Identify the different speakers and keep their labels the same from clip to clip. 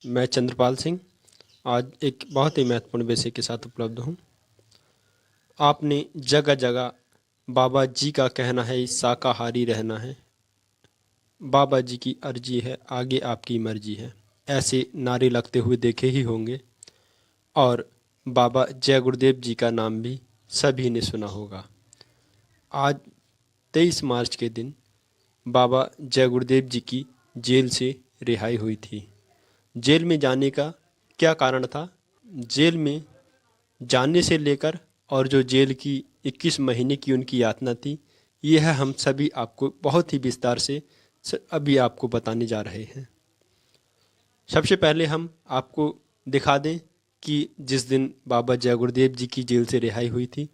Speaker 1: मैं चंद्रपाल सिंह आज एक बहुत ही महत्वपूर्ण विषय के साथ उपलब्ध हूँ। आपने जगह जगह बाबा जी का कहना है शाकाहारी रहना है, बाबा जी की अर्जी है, आगे आपकी मर्जी है, ऐसे नारे लगते हुए देखे ही होंगे। और बाबा जय गुरुदेव जी का नाम भी सभी ने सुना होगा। आज 23 मार्च के दिन बाबा जय गुरुदेव जी की जेल से रिहाई हुई थी। जेल में जाने का क्या कारण था? जेल में जाने से लेकर और जो जेल की 21 महीने की उनकी यातना थी, यह हम सभी आपको बहुत ही विस्तार से अभी आपको बताने जा रहे हैं। सबसे पहले हम आपको दिखा दें कि जिस दिन बाबा जय गुरुदेव जी की जेल से रिहाई हुई थी,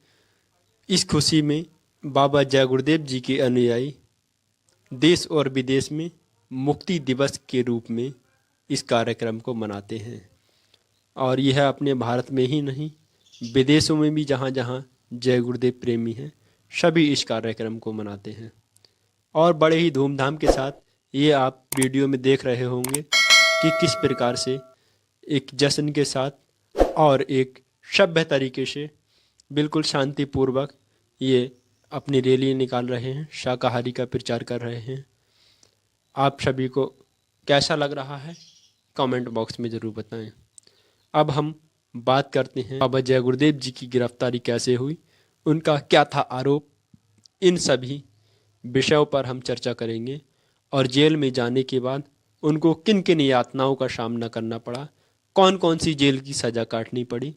Speaker 1: इस खुशी में बाबा जय गुरुदेव जी के अनुयायी देश और विदेश में मुक्ति दिवस के रूप में इस कार्यक्रम को मनाते हैं। और यह अपने भारत में ही नहीं, विदेशों में भी जहाँ जहाँ जय गुरुदेव प्रेमी हैं, सभी इस कार्यक्रम को मनाते हैं। और बड़े ही धूमधाम के साथ ये आप वीडियो में देख रहे होंगे कि किस प्रकार से एक जश्न के साथ और एक सभ्य तरीके से बिल्कुल शांतिपूर्वक ये अपनी रैली निकाल रहे हैं, शाकाहारी का प्रचार कर रहे हैं। आप सभी को कैसा लग रहा है कमेंट बॉक्स में ज़रूर बताएं। अब हम बात करते हैं बाबा जय गुरुदेव जी की गिरफ्तारी कैसे हुई, उनका क्या था आरोप, इन सभी विषयों पर हम चर्चा करेंगे। और जेल में जाने के बाद उनको किन किन यातनाओं का सामना करना पड़ा, कौन कौन सी जेल की सज़ा काटनी पड़ी,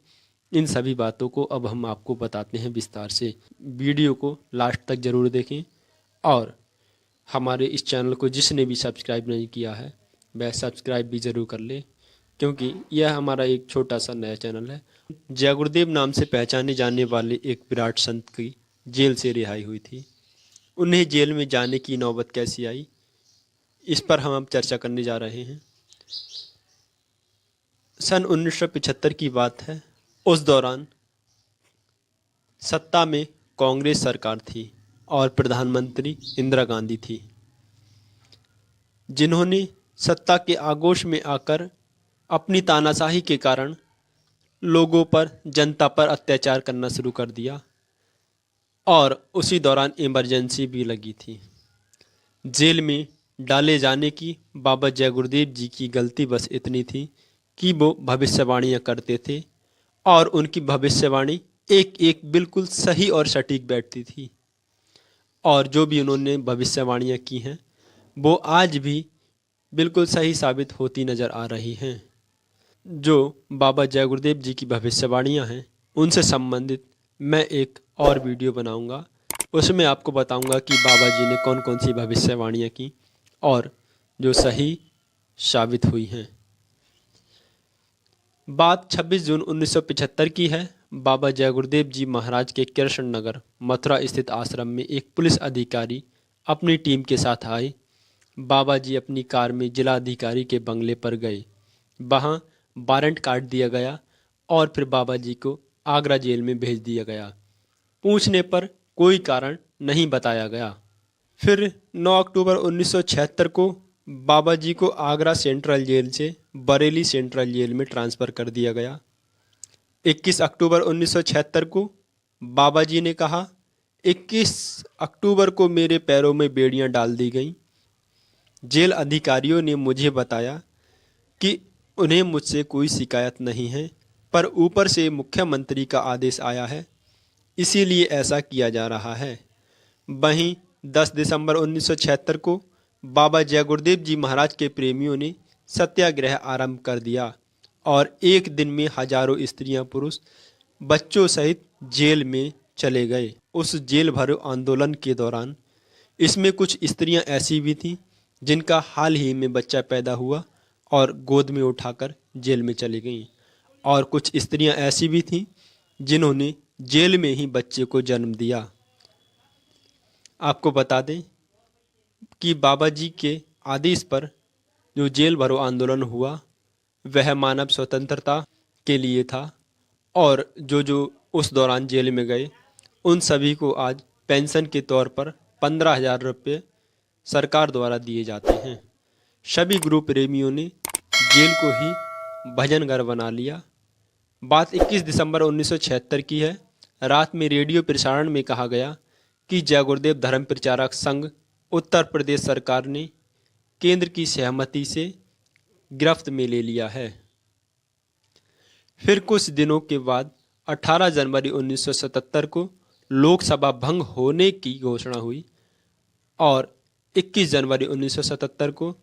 Speaker 1: इन सभी बातों को अब हम आपको बताते हैं विस्तार से। वीडियो को लास्ट तक ज़रूर देखें और हमारे इस चैनल को जिसने भी सब्सक्राइब नहीं किया है वह सब्सक्राइब भी ज़रूर कर ले, क्योंकि यह हमारा एक छोटा सा नया चैनल है। जय गुरुदेव नाम से पहचाने जाने वाले एक विराट संत की जेल से रिहाई हुई थी। उन्हें जेल में जाने की नौबत कैसी आई, इस पर हम अब चर्चा करने जा रहे हैं। सन 1975 की बात है। उस दौरान सत्ता में कांग्रेस सरकार थी और प्रधानमंत्री इंदिरा गांधी थी, जिन्होंने सत्ता के आगोश में आकर अपनी तानाशाही के कारण लोगों पर, जनता पर अत्याचार करना शुरू कर दिया। और उसी दौरान इमरजेंसी भी लगी थी। जेल में डाले जाने की बाबा जय गुरुदेव जी की गलती बस इतनी थी कि वो भविष्यवाणियाँ करते थे और उनकी भविष्यवाणी एक एक बिल्कुल सही और सटीक बैठती थी। और जो भी उन्होंने भविष्यवाणियाँ की हैं वो आज भी बिल्कुल सही साबित होती नज़र आ रही हैं। जो बाबा जय गुरुदेव जी की भविष्यवाणियाँ हैं उनसे संबंधित मैं एक और वीडियो बनाऊंगा। उसमें आपको बताऊंगा कि बाबा जी ने कौन कौन सी भविष्यवाणियाँ की और जो सही साबित हुई हैं। बात 26 जून 1975 की है। बाबा जय गुरुदेव जी महाराज के कृष्ण नगर मथुरा स्थित आश्रम में एक पुलिस अधिकारी अपनी टीम के साथ आए। बाबा जी अपनी कार में जिला अधिकारी के बंगले पर गए। वहाँ वारंट काट दिया गया और फिर बाबा जी को आगरा जेल में भेज दिया गया। पूछने पर कोई कारण नहीं बताया गया। फिर 9 अक्टूबर 1976 को बाबा जी को आगरा सेंट्रल जेल से बरेली सेंट्रल जेल में ट्रांसफ़र कर दिया गया। 21 अक्टूबर 1976 को बाबा जी ने कहा, 21 अक्टूबर को मेरे पैरों में बेड़ियां डाल दी गईं। जेल अधिकारियों ने मुझे बताया कि उन्हें मुझसे कोई शिकायत नहीं है, पर ऊपर से मुख्यमंत्री का आदेश आया है, इसीलिए ऐसा किया जा रहा है। वहीं 10 दिसंबर 1976 को बाबा जय गुरुदेव जी महाराज के प्रेमियों ने सत्याग्रह आरंभ कर दिया और एक दिन में हजारों स्त्रियां, पुरुष, बच्चों सहित जेल में चले गए। उस जेल भरो आंदोलन के दौरान इसमें कुछ स्त्रियां ऐसी भी थीं जिनका हाल ही में बच्चा पैदा हुआ और गोद में उठाकर जेल में चली गईं, और कुछ स्त्रियां ऐसी भी थीं जिन्होंने जेल में ही बच्चे को जन्म दिया। आपको बता दें कि बाबा जी के आदेश पर जो जेल भरो आंदोलन हुआ वह मानव स्वतंत्रता के लिए था, और जो उस दौरान जेल में गए उन सभी को आज पेंशन के तौर पर 15,000 रुपये सरकार द्वारा दिए जाते हैं। सभी गुरु प्रेमियों ने जेल को ही भजन घर बना लिया। बात 21 दिसंबर 1976 की है। रात में रेडियो प्रसारण में कहा गया कि जय गुरुदेव धर्म प्रचारक संघ उत्तर प्रदेश सरकार ने केंद्र की सहमति से गिरफ्त में ले लिया है। फिर कुछ दिनों के बाद 18 जनवरी 1977 को लोकसभा भंग होने की घोषणा हुई और 21 जनवरी 1977 को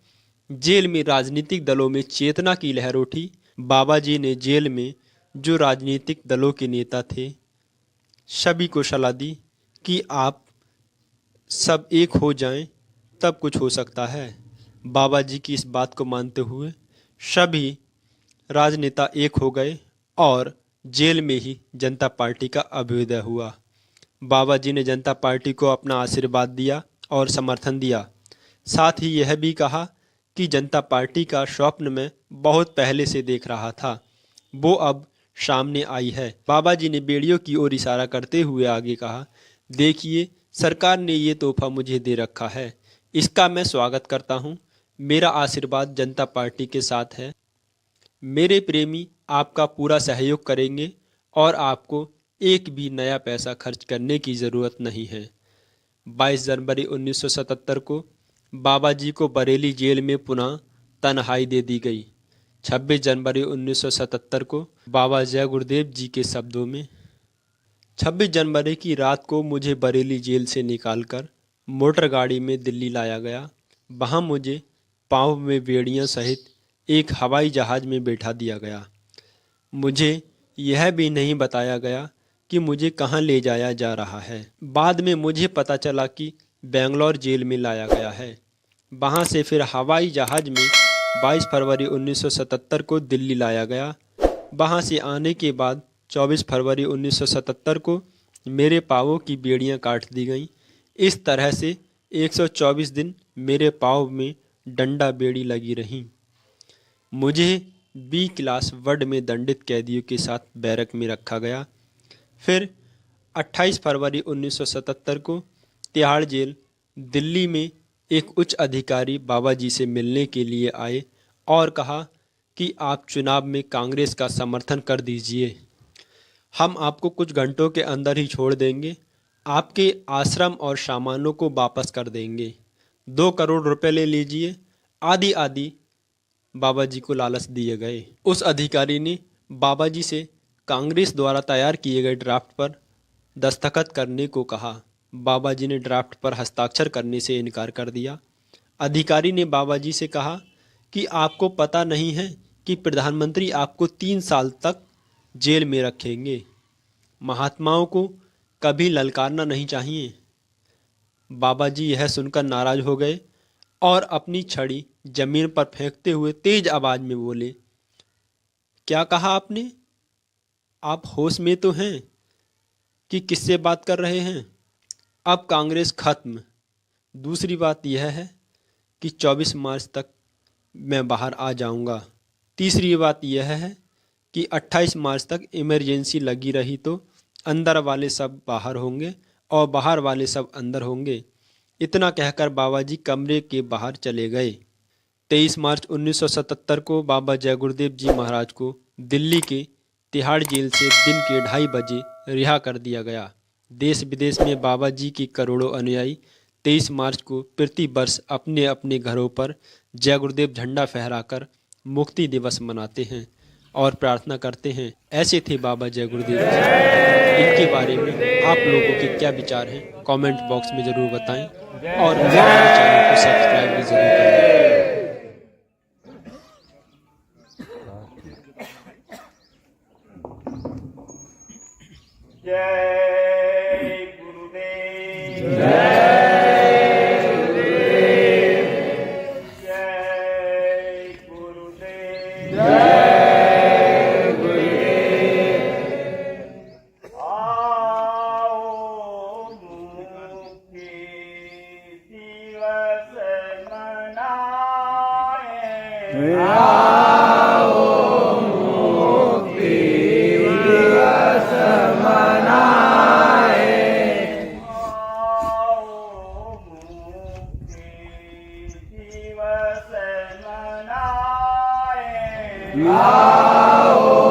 Speaker 1: जेल में राजनीतिक दलों में चेतना की लहर उठी। बाबा जी ने जेल में जो राजनीतिक दलों के नेता थे सभी को सलाह दी कि आप सब एक हो जाएं, तब कुछ हो सकता है। बाबा जी की इस बात को मानते हुए सभी राजनेता एक हो गए और जेल में ही जनता पार्टी का अभ्युदय हुआ। बाबा जी ने जनता पार्टी को अपना आशीर्वाद दिया और समर्थन दिया। साथ ही यह भी कहा कि जनता पार्टी का स्वप्न में बहुत पहले से देख रहा था, वो अब सामने आई है। बाबा जी ने बेड़ियों की ओर इशारा करते हुए आगे कहा, देखिए सरकार ने ये तोहफा मुझे दे रखा है, इसका मैं स्वागत करता हूँ। मेरा आशीर्वाद जनता पार्टी के साथ है। मेरे प्रेमी आपका पूरा सहयोग करेंगे और आपको एक भी नया पैसा खर्च करने की ज़रूरत नहीं है। 22 जनवरी 1977 को बाबा जी को बरेली जेल में पुनः तन्हाई दे दी गई। 26 जनवरी 1977 को बाबा जय गुरुदेव जी के शब्दों में, 26 जनवरी की रात को मुझे बरेली जेल से निकालकर मोटर गाड़ी में दिल्ली लाया गया। वहाँ मुझे पाँव में बेड़ियाँ सहित एक हवाई जहाज़ में बैठा दिया गया। मुझे यह भी नहीं बताया गया कि मुझे कहाँ ले जाया जा रहा है। बाद में मुझे पता चला कि बेंगलोर जेल में लाया गया है। वहाँ से फिर हवाई जहाज़ में 22 फरवरी 1977 को दिल्ली लाया गया। वहाँ से आने के बाद 24 फरवरी 1977 को मेरे पाँवों की बेड़ियाँ काट दी गईं। इस तरह से 124 दिन मेरे पाँव में डंडा बेड़ी लगी रहीं। मुझे बी क्लास वार्ड में दंडित कैदियों के साथ बैरक में रखा गया। फिर 28 फरवरी 1977 को तिहाड़ जेल दिल्ली में एक उच्च अधिकारी बाबा जी से मिलने के लिए आए और कहा कि आप चुनाव में कांग्रेस का समर्थन कर दीजिए, हम आपको कुछ घंटों के अंदर ही छोड़ देंगे, आपके आश्रम और सामानों को वापस कर देंगे, 2 करोड़ रुपए ले लीजिए। आदि आदि बाबा जी को लालच दिए गए। उस अधिकारी ने बाबा जी से कांग्रेस द्वारा तैयार किए गए ड्राफ्ट पर दस्तखत करने को कहा। बाबा जी ने ड्राफ्ट पर हस्ताक्षर करने से इनकार कर दिया। अधिकारी ने बाबा जी से कहा कि आपको पता नहीं है कि प्रधानमंत्री आपको 3 साल तक जेल में रखेंगे। महात्माओं को कभी ललकारना नहीं चाहिए। बाबा जी यह सुनकर नाराज हो गए और अपनी छड़ी जमीन पर फेंकते हुए तेज आवाज में बोले, क्या कहा आपने? आप होश में तो हैं कि किससे बात कर रहे हैं? अब कांग्रेस खत्म। दूसरी बात यह है कि 24 मार्च तक मैं बाहर आ जाऊंगा। तीसरी बात यह है कि 28 मार्च तक इमरजेंसी लगी रही तो अंदर वाले सब बाहर होंगे और बाहर वाले सब अंदर होंगे। इतना कहकर बाबा जी कमरे के बाहर चले गए। 23 मार्च 1977 को बाबा जय गुरुदेव जी महाराज को दिल्ली के तिहाड़ जेल से दिन के 2:30 बजे रिहा कर दिया गया। देश विदेश में बाबा जी की करोड़ों अनुयायी 23 मार्च को प्रति वर्ष अपने अपने घरों पर जय गुरुदेव झंडा फहराकर मुक्ति दिवस मनाते हैं और प्रार्थना करते हैं। ऐसे थे बाबा जय गुरुदेव जी। इनके बारे में आप लोगों के क्या विचार हैं कमेंट बॉक्स में ज़रूर बताएं और मेरे चैनल को सब्सक्राइब भी ज़रूर करें।
Speaker 2: जय गुरुदेव, जय गुरुदेव, जय गुरुदेव। आओ मुक्ति दिवस मनाएं, आओ मुक्ति दिवस मनाएं। आओ